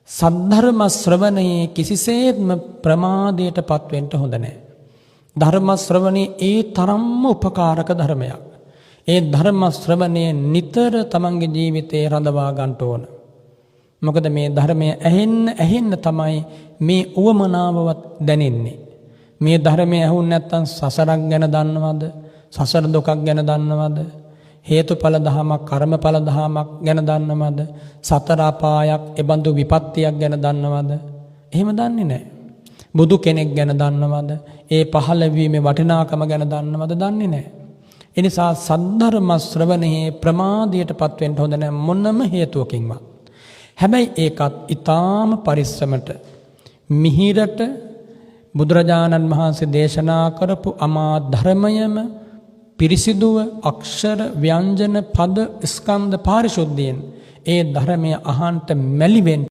සද්ධර්ම ශ්‍රවණයේ කිසිසේත්ම ප්‍රමාදයට පත්වෙන්න හොඳ නැහැ. ධර්ම ශ්‍රවණේ ඒ තරම්ම උපකාරක ධර්මයක්. ඒ ධර්ම ශ්‍රවණය නිතර තමන්ගේ ජීවිතේ රඳවා ගන්න ඕන. මොකද මේ ධර්මය ඇහෙන්න තමයි මේ උවමනාවවත් දැනෙන්නේ. මේ ධර්මය ඇහුන් නැත්තම් සසරක් ගැන දන්නවද? සසර දුකක් ගැන දන්නවද? හේතුඵල දහමක් කර්මඵල දහමක් ගැන දන්නවද? සතර අපායක් එබඳු විපත්තියක් ගැන දන්නවද? එහෙම දන්නේ නැහැ. බුදු කෙනෙක් ගැන දන්නවද? ඒ පහළ වීමේ වටිනාකම ගැන දන්නවද? දන්නේ නැහැ. ඒ නිසා සද්ධර්ම ශ්‍රවණයේ ප්‍රමාදයටපත් වෙන්න හොඳ නැහැ මොනම හේතුවකින්වත්. හැබැයි ඒකත් ඊටාම පරිස්සමට මිහිරට බුදුරජාණන් වහන්සේ දේශනා කරපු අමා ධර්මයම පිරිසිදුව අක්ෂර ව්‍යංජන පද ස්කන්ධ පාරිශුද්ධියෙන් ඒ ධර්මය අහන්ට මැලි වෙන්න